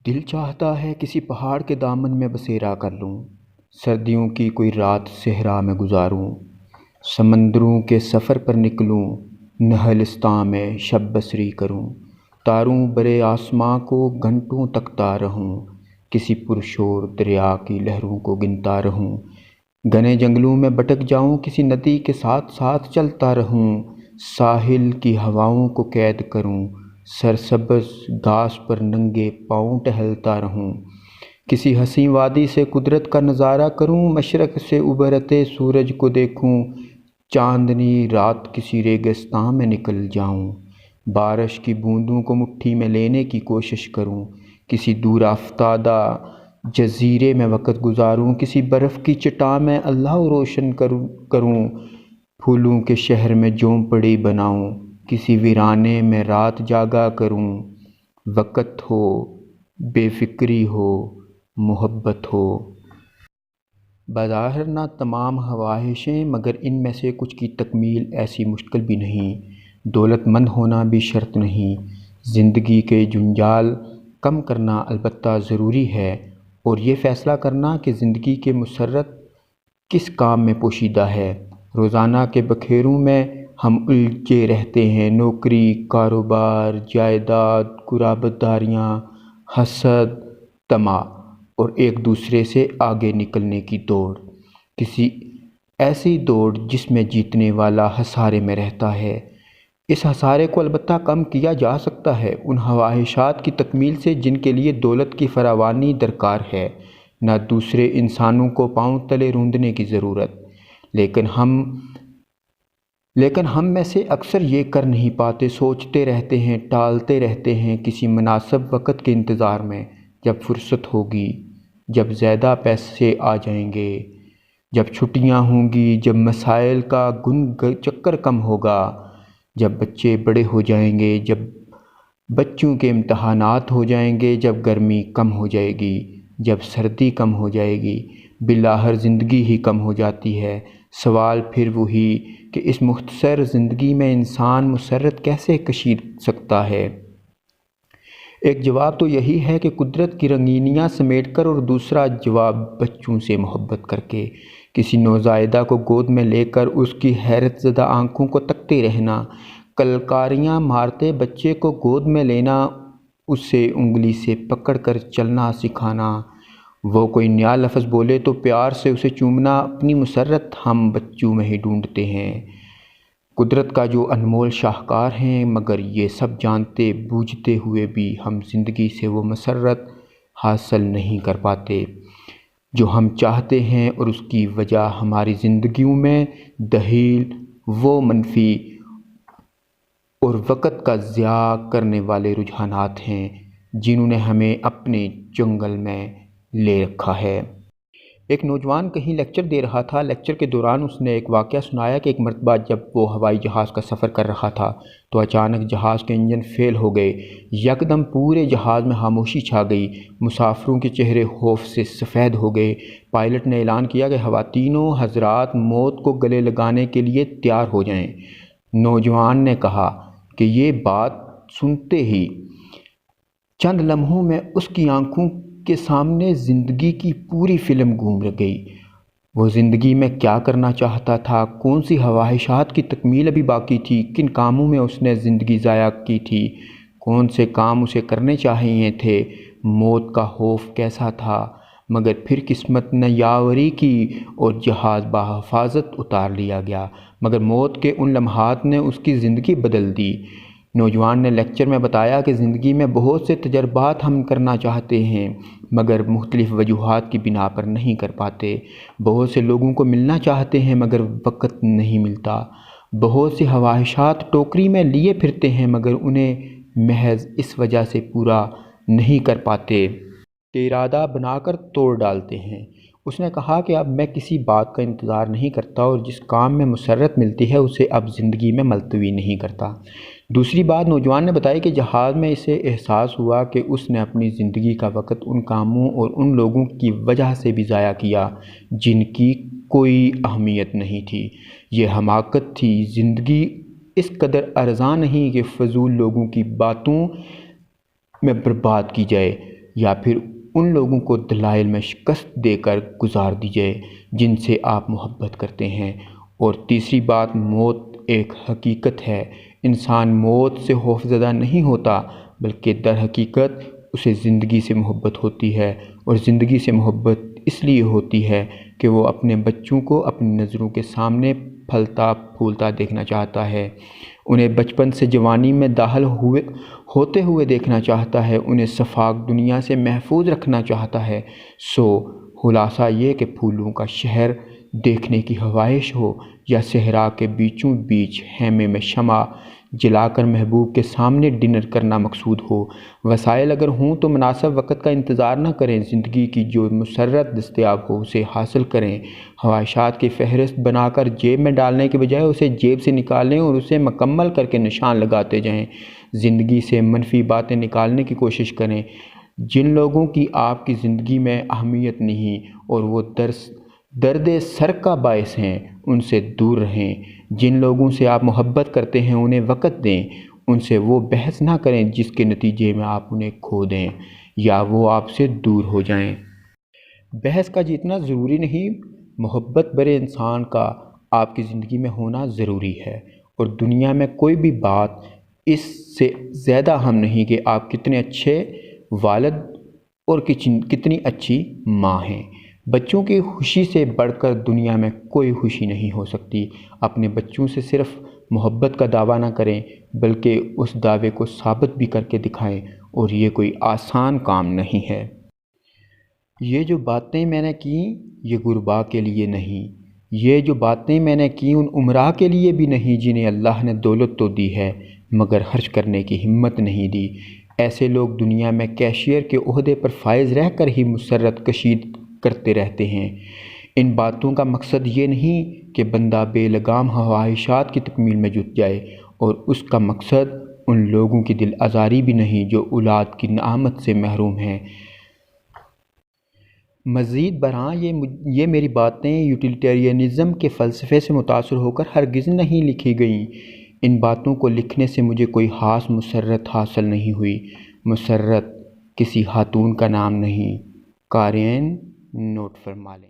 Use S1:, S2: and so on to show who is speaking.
S1: دل چاہتا ہے کسی پہاڑ کے دامن میں بسیرا کر لوں، سردیوں کی کوئی رات صحرا میں گزاروں، سمندروں کے سفر پر نکلوں، نہلستاں میں شب بسری کروں، تاروں برے آسماں کو گھنٹوں تکتا رہوں، کسی پرشور دریا کی لہروں کو گنتا رہوں، گھنے جنگلوں میں بھٹک جاؤں، کسی ندی کے ساتھ ساتھ چلتا رہوں، ساحل کی ہواؤں کو قید کروں، سرسبز گھاس پر ننگے پاؤں ٹہلتا رہوں، کسی حسین وادی سے قدرت کا نظارہ کروں، مشرق سے ابھرتے سورج کو دیکھوں، چاندنی رات کسی ریگستان میں نکل جاؤں، بارش کی بوندوں کو مٹھی میں لینے کی کوشش کروں، کسی دور افتادہ جزیرے میں وقت گزاروں، کسی برف کی چٹان میں اللہ روشن کروں، پھولوں کے شہر میں جھونپڑی بناؤں، کسی ویرانے میں رات جاگا کروں، وقت ہو، بے فکری ہو، محبت ہو۔ بظاہر نہ تمام خواہشیں، مگر ان میں سے کچھ کی تکمیل ایسی مشکل بھی نہیں، دولت مند ہونا بھی شرط نہیں، زندگی کے جنجال کم کرنا البتہ ضروری ہے، اور یہ فیصلہ کرنا کہ زندگی کی مسرت کس کام میں پوشیدہ ہے۔ روزانہ کے بکھیروں میں ہم الجھے رہتے ہیں، نوکری، کاروبار، جائیداد، قرابت داریاں، حسد، طمع اور ایک دوسرے سے آگے نکلنے کی دوڑ، کسی ایسی دوڑ جس میں جیتنے والا خسارے میں رہتا ہے۔ اس خسارے کو البتہ کم کیا جا سکتا ہے ان خواہشات کی تکمیل سے جن کے لیے دولت کی فراوانی درکار ہے، نہ دوسرے انسانوں کو پاؤں تلے روندنے کی ضرورت۔ لیکن ہم میں سے اکثر یہ کر نہیں پاتے، سوچتے رہتے ہیں، ٹالتے رہتے ہیں، کسی مناسب وقت کے انتظار میں، جب فرصت ہوگی، جب زیادہ پیسے آ جائیں گے، جب چھٹیاں ہوں گی، جب مسائل کا چکر کم ہوگا، جب بچے بڑے ہو جائیں گے، جب بچوں کے امتحانات ہو جائیں گے، جب گرمی کم ہو جائے گی، جب سردی کم ہو جائے گی، بالآخر زندگی ہی کم ہو جاتی ہے۔ سوال پھر وہی کہ اس مختصر زندگی میں انسان مسرت کیسے کشید سکتا ہے؟ ایک جواب تو یہی ہے کہ قدرت کی رنگینیاں سمیٹ کر، اور دوسرا جواب بچوں سے محبت کر کے، کسی نوزائیدہ کو گود میں لے کر اس کی حیرت زدہ آنکھوں کو تکتے رہنا، کلکاریاں مارتے بچے کو گود میں لینا، اسے انگلی سے پکڑ کر چلنا سکھانا، وہ کوئی نیا لفظ بولے تو پیار سے اسے چومنا، اپنی مسرت ہم بچوں میں ہی ڈھونڈتے ہیں، قدرت کا جو انمول شاہکار ہیں، مگر یہ سب جانتے بوجھتے ہوئے بھی ہم زندگی سے وہ مسرت حاصل نہیں کر پاتے جو ہم چاہتے ہیں، اور اس کی وجہ ہماری زندگیوں میں دخیل وہ منفی اور وقت کا ضیاع کرنے والے رجحانات ہیں جنہوں نے ہمیں اپنے چنگل میں لے رکھا ہے۔ ایک نوجوان کہیں لیکچر دے رہا تھا۔ لیکچر کے دوران اس نے ایک واقعہ سنایا کہ ایک مرتبہ جب وہ ہوائی جہاز کا سفر کر رہا تھا تو اچانک جہاز کے انجن فیل ہو گئے۔ یکدم پورے جہاز میں خاموشی چھا گئی، مسافروں کے چہرے خوف سے سفید ہو گئے۔ پائلٹ نے اعلان کیا کہ خواتینو حضرات، موت کو گلے لگانے کے لیے تیار ہو جائیں۔ نوجوان نے کہا کہ یہ بات سنتے ہی چند لمحوں میں اس کی آنکھوں کے سامنے زندگی کی پوری فلم گھوم گئی۔ وہ زندگی میں کیا کرنا چاہتا تھا، کون سی خواہشات کی تکمیل ابھی باقی تھی، کن کاموں میں اس نے زندگی ضائع کی تھی، کون سے کام اسے کرنے چاہیے تھے، موت کا خوف کیسا تھا، مگر پھر قسمت نے یاوری کی اور جہاز بحفاظت اتار لیا گیا، مگر موت کے ان لمحات نے اس کی زندگی بدل دی۔ نوجوان نے لیکچر میں بتایا کہ زندگی میں بہت سے تجربات ہم کرنا چاہتے ہیں مگر مختلف وجوہات کی بنا پر نہیں کر پاتے، بہت سے لوگوں کو ملنا چاہتے ہیں مگر وقت نہیں ملتا، بہت سی خواہشات ٹوکری میں لیے پھرتے ہیں مگر انہیں محض اس وجہ سے پورا نہیں کر پاتے کہ ارادہ بنا کر توڑ ڈالتے ہیں۔ اس نے کہا کہ اب میں کسی بات کا انتظار نہیں کرتا اور جس کام میں مسرت ملتی ہے اسے اب زندگی میں ملتوی نہیں کرتا۔ دوسری بات نوجوان نے بتائی کہ جہاز میں اسے احساس ہوا کہ اس نے اپنی زندگی کا وقت ان کاموں اور ان لوگوں کی وجہ سے بھی ضائع کیا جن کی کوئی اہمیت نہیں تھی۔ یہ حماقت تھی، زندگی اس قدر ارزاں نہیں کہ فضول لوگوں کی باتوں میں برباد کی جائے۔ یا پھر ان لوگوں کو دلائل میں شکست دے کر گزار دیجئے جن سے آپ محبت کرتے ہیں۔ اور تیسری بات، موت ایک حقیقت ہے۔ انسان موت سے خوفزدہ نہیں ہوتا، بلکہ در حقیقت اسے زندگی سے محبت ہوتی ہے، اور زندگی سے محبت اس لیے ہوتی ہے کہ وہ اپنے بچوں کو اپنی نظروں کے سامنے پھلتا پھولتا دیکھنا چاہتا ہے، انہیں بچپن سے جوانی میں داخل ہوتے ہوئے دیکھنا چاہتا ہے، انہیں شفاق دنیا سے محفوظ رکھنا چاہتا ہے۔ خلاصہ یہ کہ پھولوں کا شہر دیکھنے کی خواہش ہو، یا صحرا کے بیچوں بیچ خیمے میں شمع جلا کر محبوب کے سامنے ڈنر کرنا مقصود ہو۔ وسائل اگر ہوں تو مناسب وقت کا انتظار نہ کریں، زندگی کی جو مسرت دستیاب ہو اسے حاصل کریں۔ خواہشات کی فہرست بنا کر جیب میں ڈالنے کے بجائے اسے جیب سے نکالیں اور اسے مکمل کر کے نشان لگاتے جائیں۔ زندگی سے منفی باتیں نکالنے کی کوشش کریں۔ جن لوگوں کی آپ کی زندگی میں اہمیت نہیں اور وہ درد سر کا باعث ہیں، ان سے دور رہیں۔ جن لوگوں سے آپ محبت کرتے ہیں انہیں وقت دیں، ان سے وہ بحث نہ کریں جس کے نتیجے میں آپ انہیں کھو دیں یا وہ آپ سے دور ہو جائیں۔ بحث کا جیتنا ضروری نہیں، محبت برے انسان کا آپ کی زندگی میں ہونا ضروری ہے، اور دنیا میں کوئی بھی بات اس سے زیادہ اہم نہیں کہ آپ کتنے اچھے والد اور کتنی اچھی ماں ہیں۔ بچوں کی خوشی سے بڑھ کر دنیا میں کوئی خوشی نہیں ہو سکتی۔ اپنے بچوں سے صرف محبت کا دعویٰ نہ کریں، بلکہ اس دعوے کو ثابت بھی کر کے دکھائیں، اور یہ کوئی آسان کام نہیں ہے۔ یہ جو باتیں میں نے کیں یہ غربا کے لیے نہیں، یہ جو باتیں میں نے کیں ان امراء کے لیے بھی نہیں جنہیں اللہ نے دولت تو دی ہے مگر خرچ کرنے کی ہمت نہیں دی۔ ایسے لوگ دنیا میں کیشیئر کے عہدے پر فائز رہ کر ہی مسرت کشید کرتے رہتے ہیں۔ ان باتوں کا مقصد یہ نہیں کہ بندہ بے لگام خواہشات کی تکمیل میں جٹ جائے، اور اس کا مقصد ان لوگوں کی دل آزاری بھی نہیں جو اولاد کی نعمت سے محروم ہیں۔ مزید برآں یہ میری باتیں یوٹیلیٹیرینزم کے فلسفے سے متاثر ہو کر ہرگز نہیں لکھی گئیں۔ ان باتوں کو لکھنے سے مجھے کوئی خاص مسرت حاصل نہیں ہوئی۔ مسرت کسی خاتون کا نام نہیں۔ قارئین نوٹ فرما لیں۔